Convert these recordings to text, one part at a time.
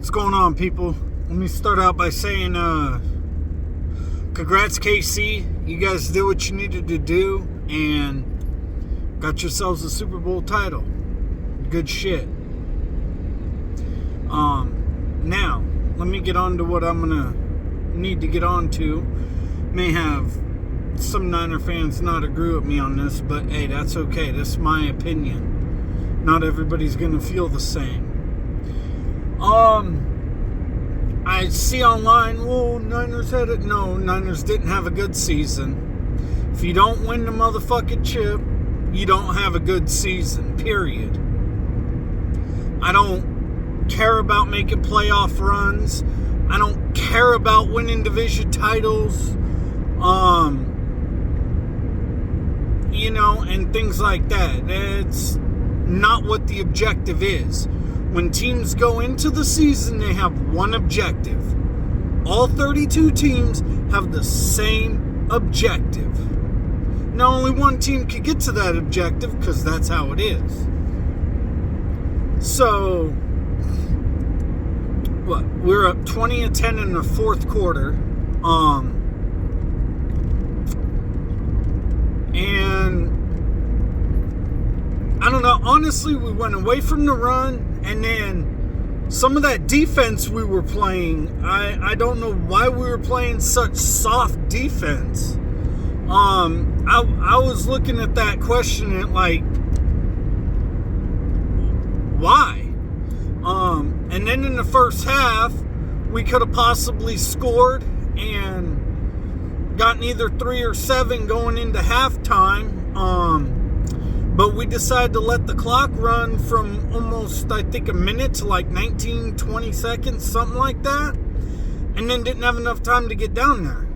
What's going on, people? Let me start out by saying congrats, KC. You guys did what you needed to do and got yourselves a Super Bowl title. Good shit. Now let me get on to what I'm gonna need to get on to. May have some Niner fans not agree with me on this, but hey, that's okay. That's my opinion. Not everybody's gonna feel the same. I see online, well, Niners had it. No, Niners didn't have a good season. If you don't win the motherfucking chip, you don't have a good season, period. I don't care about making playoff runs. I don't care about winning division titles. And things like that. It's not what the objective is. When teams go into the season, they have one objective. All 32 teams have the same objective. Now, only one team can get to that objective because that's how it is. So, we're up 20-10 in the fourth quarter. And I don't know, honestly, we went away from the run, and then some of that defense we were playing, I don't know why we were playing such soft defense. I was looking at that question and like, why? And then in the first half, we could have possibly scored and gotten either 3 or 7 going into halftime. But we decided to let the clock run from almost, I think, a minute to like 19, 20 seconds, something like that. And then didn't have enough time to get down there.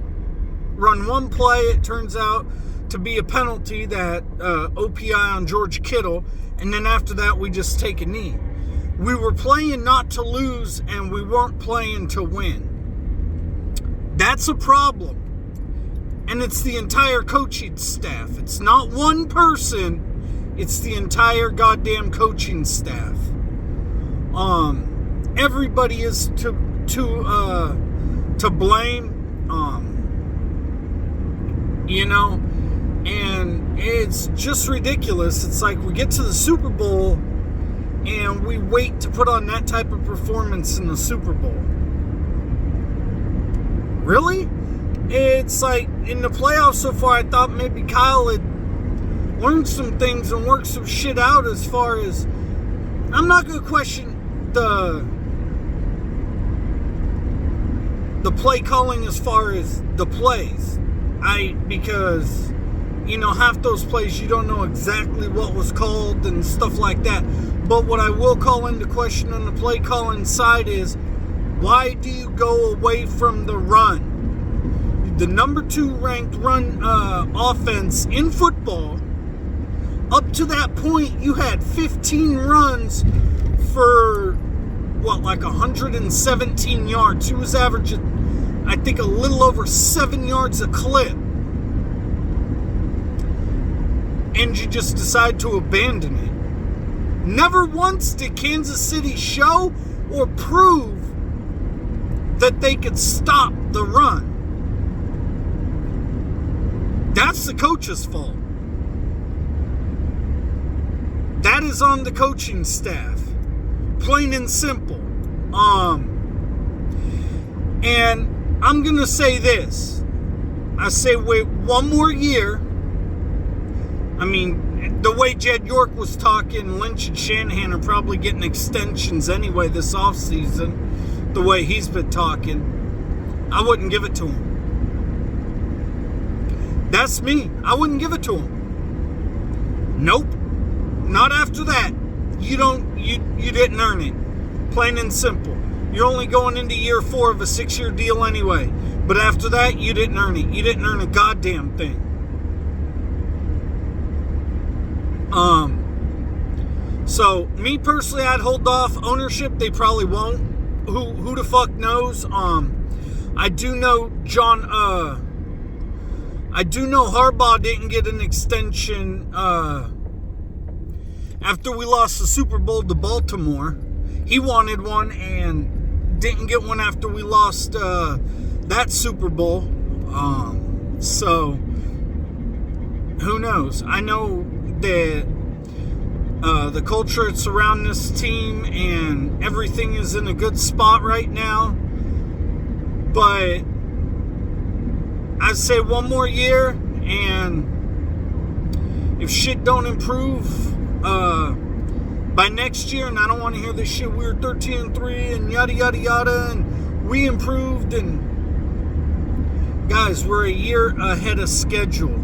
Run one play, it turns out to be a penalty that OPI on George Kittle. And then after that, we just take a knee. We were playing not to lose, and we weren't playing to win. That's a problem. And it's the entire coaching staff. It's not one person. It's the entire goddamn coaching staff. Everybody is to blame. And it's just ridiculous. It's like we get to the Super Bowl and we wait to put on that type of performance in the Super Bowl. Really? It's like in the playoffs so far, I thought maybe Kyle had learned some things and worked some shit out as far as, I'm not going to question the play calling as far as the plays. Because half those plays you don't know exactly what was called and stuff like that. But what I will call into question on the play calling side is, why do you go away from the run? The number 2 ranked run offense in football. Up to that point, you had 15 runs for, like 117 yards. He was averaging, I think, a little over 7 yards a clip. And you just decide to abandon it. Never once did Kansas City show or prove that they could stop the run. That's the coach's fault. That is on the coaching staff. Plain and simple. And I'm going to say this. I say wait one more year. I mean, the way Jed York was talking, Lynch and Shanahan are probably getting extensions anyway this offseason. The way he's been talking. I wouldn't give it to him. That's me. I wouldn't give it to him. Nope. Not after that. You didn't earn it. Plain and simple. You're only going into year 4 of a 6-year deal anyway. But after that, you didn't earn it. You didn't earn a goddamn thing. So, me personally, I'd hold off. Ownership, they probably won't. Who the fuck knows? I do know Harbaugh didn't get an extension, after we lost the Super Bowl to Baltimore. He wanted one, and didn't get one after we lost that Super Bowl. So who knows? I know that the culture that's surrounding this team and everything is in a good spot right now. But I'd say one more year, and if shit don't improve by next year, and I don't want to hear this shit, we were 13-3 and yada yada yada, and we improved, and guys, we're a year ahead of schedule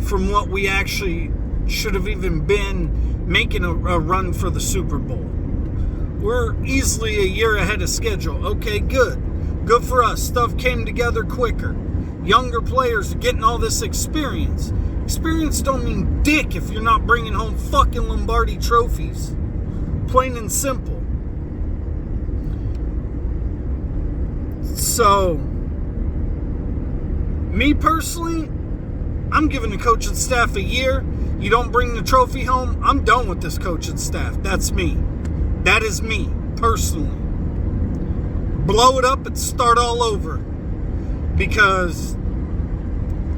from what we actually should have even been making a run for the Super Bowl. We're easily a year ahead of schedule. Okay, good for us. Stuff came together quicker. Younger players are getting all this experience. Experience don't mean dick if you're not bringing home fucking Lombardi trophies. Plain and simple. So, me personally, I'm giving the coaching staff a year. You don't bring the trophy home, I'm done with this coaching staff. That's me. That is me, personally. Blow it up and start all over. Because,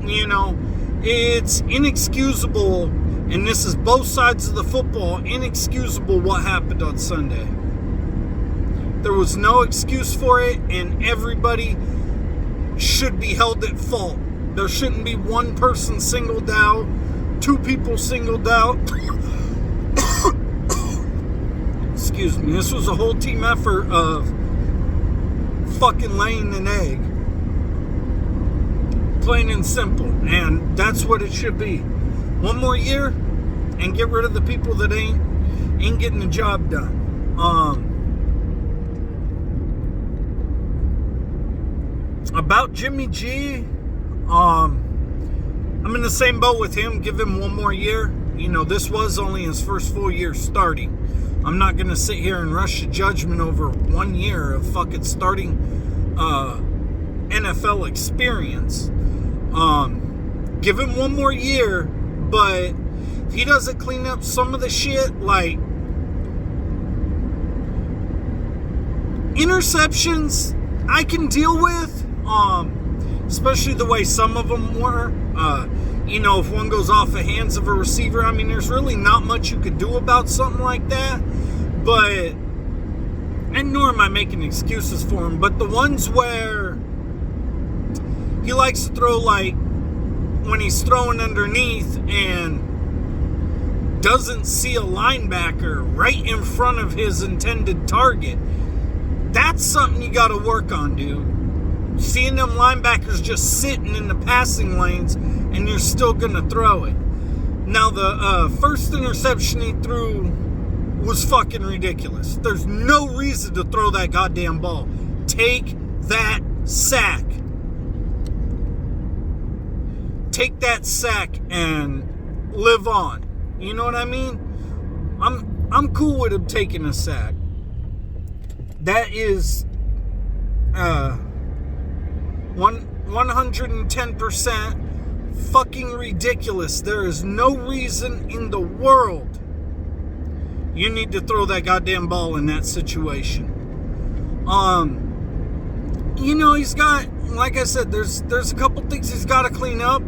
you know, it's inexcusable, and this is both sides of the football, inexcusable what happened on Sunday. There was no excuse for it, and everybody should be held at fault. There shouldn't be one person singled out, two people singled out. Excuse me. This was a whole team effort of fucking laying an egg. Plain and simple. And that's what it should be. One more year and get rid of the people that ain't getting the job done. About Jimmy G, I'm in the same boat with him. Give him one more year. You know, this was only his first full year starting. I'm not going to sit here and rush to judgment over 1 year of fucking starting NFL experience. Give him one more year, but if he doesn't clean up some of the shit, like interceptions, I can deal with, especially the way some of them were. You know, if one goes off the hands of a receiver, I mean, there's really not much you could do about something like that. But, and nor am I making excuses for him, but the ones where he likes to throw, like, when he's throwing underneath and doesn't see a linebacker right in front of his intended target, that's something you got to work on, dude. Seeing them linebackers just sitting in the passing lanes and you're still going to throw it. Now, the first interception he threw was fucking ridiculous. There's no reason to throw that goddamn ball. Take that sack. Take that sack and live on. You know what I mean? I'm cool with him taking a sack. That is 110% fucking ridiculous. There is no reason in the world you need to throw that goddamn ball in that situation. You know, he's got, like I said, there's a couple things he's got to clean up.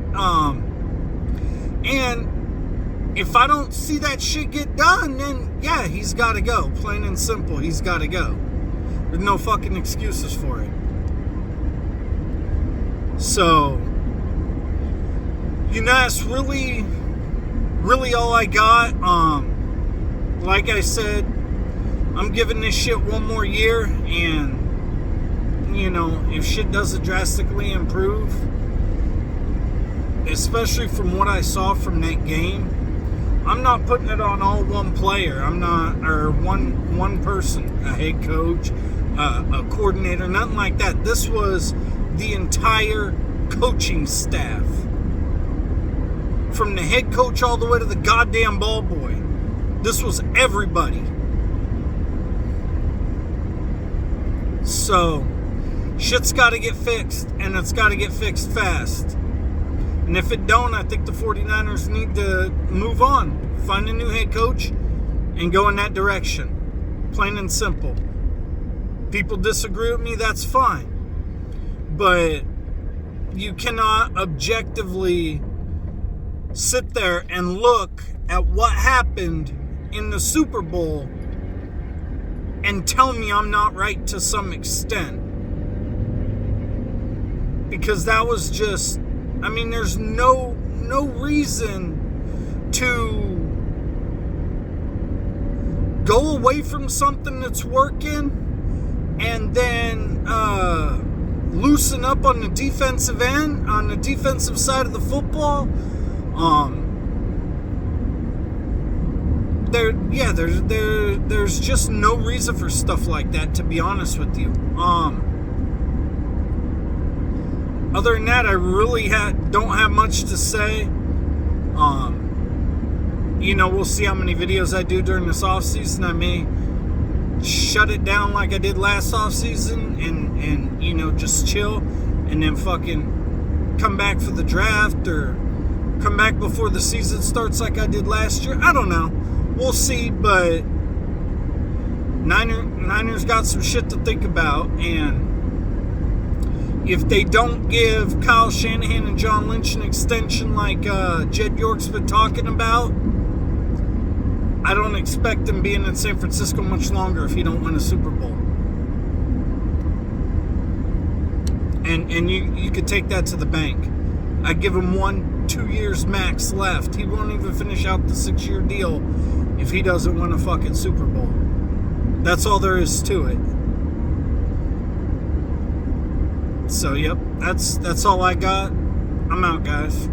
And if I don't see that shit get done, then yeah, he's got to go. Plain and simple, he's got to go. There's no fucking excuses for it. So, you know, that's really all I got. Like I said, I'm giving this shit one more year, and, you know, if shit doesn't drastically improve, especially from what I saw from that game, I'm not putting it on all one player. I'm not, or one person, a head coach, a coordinator, nothing like that. This was the entire coaching staff, from the head coach all the way to the goddamn ball boy. This was everybody. So, shit's got to get fixed, and it's got to get fixed fast. And if it don't, I think the 49ers need to move on, find a new head coach, and go in that direction. Plain and simple. People disagree with me, that's fine. But you cannot objectively sit there and look at what happened in the Super Bowl and tell me I'm not right to some extent. Because that was just, I mean, there's no reason to go away from something that's working and then loosen up on the defensive end, on the defensive side of the football. There's just no reason for stuff like that, to be honest with you. Other than that, I really don't have much to say. We'll see how many videos I do during this off season. I may shut it down like I did last off season and just chill, and then fucking come back for the draft, or come back before the season starts like I did last year. I don't know. We'll see, but Niners got some shit to think about, and if they don't give Kyle Shanahan and John Lynch an extension like Jed York's been talking about, I don't expect him being in San Francisco much longer if he don't win a Super Bowl. And you could take that to the bank. I give him 1-2 years max left. He won't even finish out the 6-year deal if he doesn't win a fucking Super Bowl. That's all there is to it. So, yep, that's all I got. I'm out, guys.